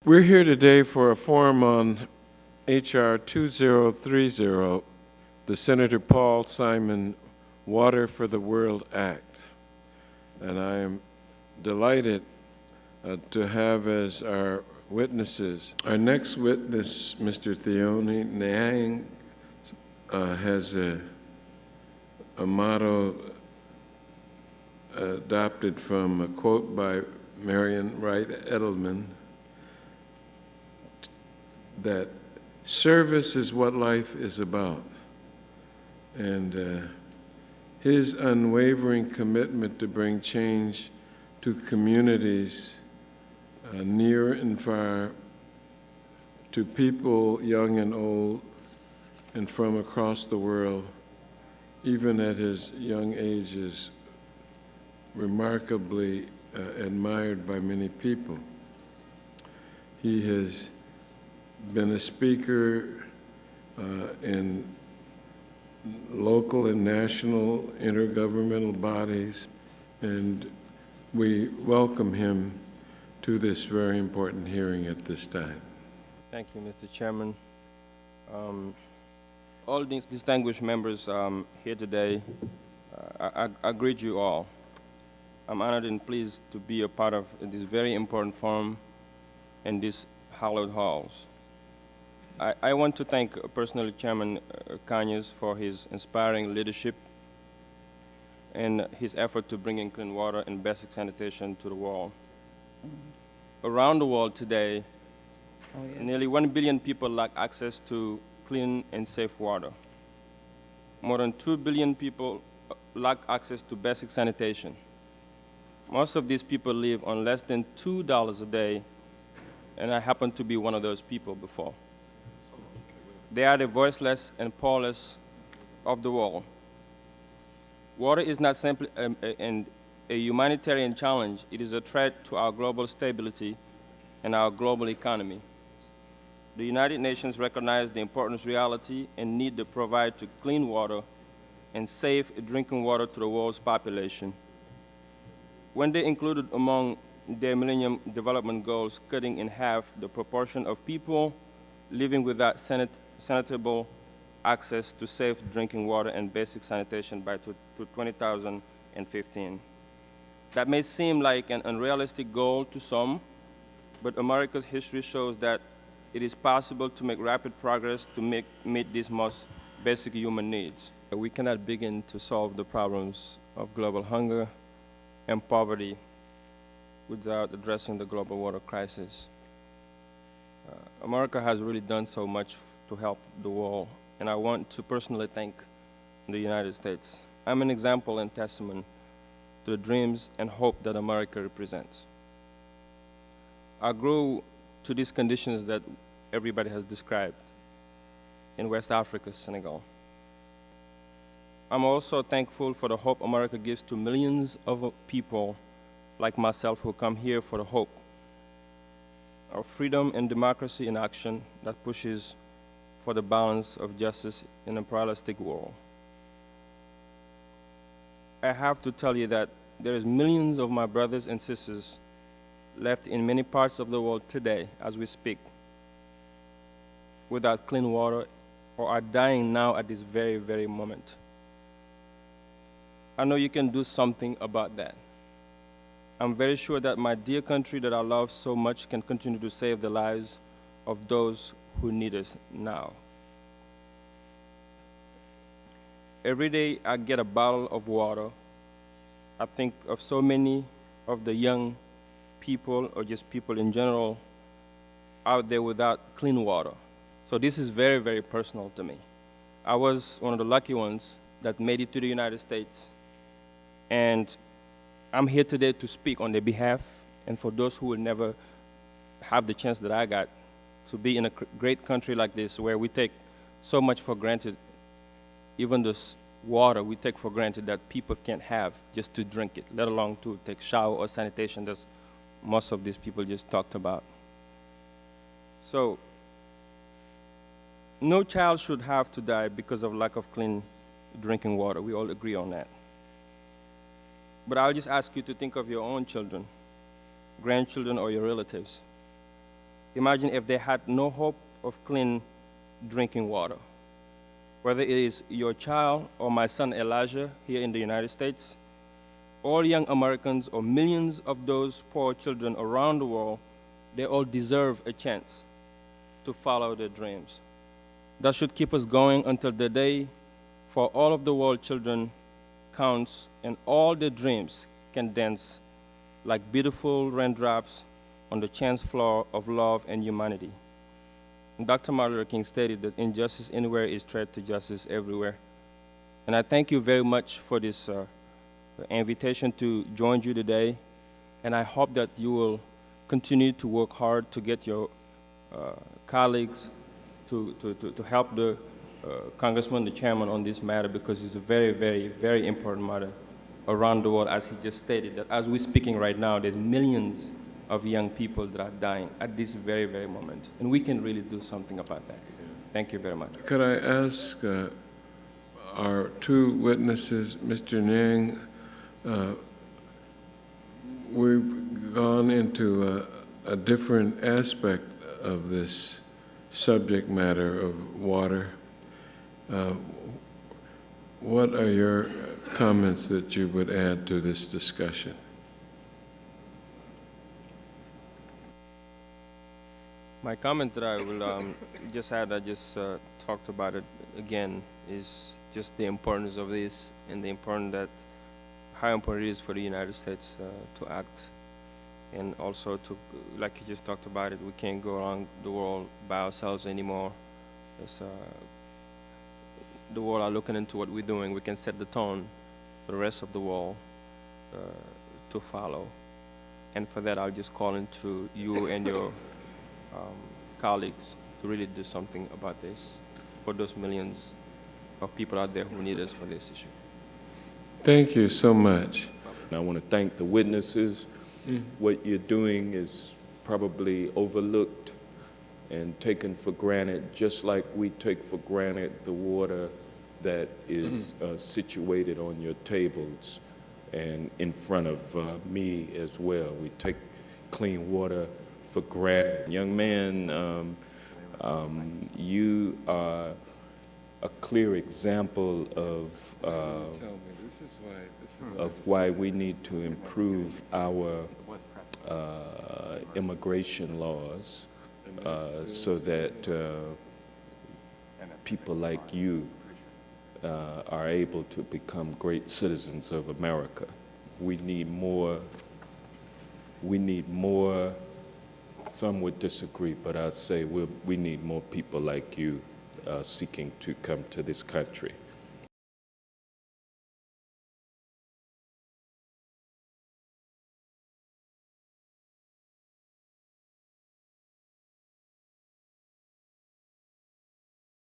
We're here today for a forum on H.R. 2030, the Senator Paul Simon Water for the World Act. And I am delighted to have as our witnesses. Our next witness, Mr. Thione Niang, has a motto adopted from a quote by Marion Wright Edelman, that service is what life is about. And his unwavering commitment to bring change to communities near and far, to people young and old, and from across the world, even at his young age, is remarkably admired by many people. He has been a speaker in local and national intergovernmental bodies, and we welcome him to this very important hearing at this time. Thank you, Mr. Chairman. All these distinguished members here today, I greet you all. I'm honored and pleased to be a part of this very important forum in these hallowed halls. I want to thank personally Chairman Conyers for his inspiring leadership and his effort to bring in clean water and basic sanitation to the world. Around the world today, nearly 1 billion people lack access to clean and safe water. More than 2 billion people lack access to basic sanitation. Most of these people live on less than $2 a day, and I happen to be one of those people before. They are the voiceless and powerless of the world. Water is not simply a humanitarian challenge. It is a threat to our global stability and our global economy. The United Nations recognized the important reality and need to provide to clean water and safe drinking water to the world's population. When they included among their Millennium Development Goals cutting in half the proportion of people living without sanitable access to safe drinking water and basic sanitation by 2015. That may seem like an unrealistic goal to some, but America's history shows that it is possible to make rapid progress to meet these most basic human needs. We cannot begin to solve the problems of global hunger and poverty without addressing the global water crisis. America has really done so much to help the world, and I want to personally thank the United States. I'm an example and testament to the dreams and hope that America represents. I grew to these conditions that everybody has described in West Africa, Senegal. I'm also thankful for the hope America gives to millions of people like myself who come here for the hope of freedom and democracy in action that pushes for the balance of justice in a pluralistic world. I have to tell you that there is millions of my brothers and sisters left in many parts of the world today as we speak without clean water or are dying now at this very, very moment. I know you can do something about that. I'm very sure that my dear country that I love so much can continue to save the lives of those who need us now. Every day I get a bottle of water. I think of so many of the young people or just people in general out there without clean water. So this is very, very personal to me. I was one of the lucky ones that made it to the United States, and I'm here today to speak on their behalf and for those who will never have the chance that I got to be in a great country like this where we take so much for granted. Even this water we take for granted that people can't have just to drink it, let alone to take shower or sanitation that most of these people just talked about. So no child should have to die because of lack of clean drinking water. We all agree on that. But I'll just ask you to think of your own children, grandchildren, or your relatives. Imagine if they had no hope of clean drinking water. Whether it is your child or my son Elijah here in the United States, all young Americans or millions of those poor children around the world, they all deserve a chance to follow their dreams. That should keep us going until the day for all of the world children counts and all their dreams can dance like beautiful raindrops on the chance floor of love and humanity. And Dr. Martin Luther King stated that injustice anywhere is threat to justice everywhere. And I thank you very much for this invitation to join you today. And I hope that you will continue to work hard to get your colleagues to help the Congressman, the chairman, on this matter, because it's a very, very, very important matter around the world, as he just stated, that as we're speaking right now, there's millions of young people that are dying at this very, very moment. And we can really do something about that. Thank you very much. Could I ask our two witnesses, Mr. Niang, we've gone into a different aspect of this subject matter of water. What are your comments that you would add to this discussion? My comment that I will just add, I just talked about it again, is just the importance of this and the important that, how important it is for the United States to act. And also to, like you just talked about it, we can't go around the world by ourselves anymore. The world are looking into what we're doing. We can set the tone for the rest of the world to follow. And for that, I'll just call into you and your colleagues to really do something about this for those millions of people out there who need us for this issue. Thank you so much. And I want to thank the witnesses. What you're doing is probably overlooked and taken for granted, just like we take for granted the water that is situated on your tables and in front of me as well. We take clean water for granted. Young man, you are a clear example of why we need to improve our immigration laws so that people like you are able to become great citizens of America. We need more, some would disagree, but I'd say we need more people like you seeking to come to this country.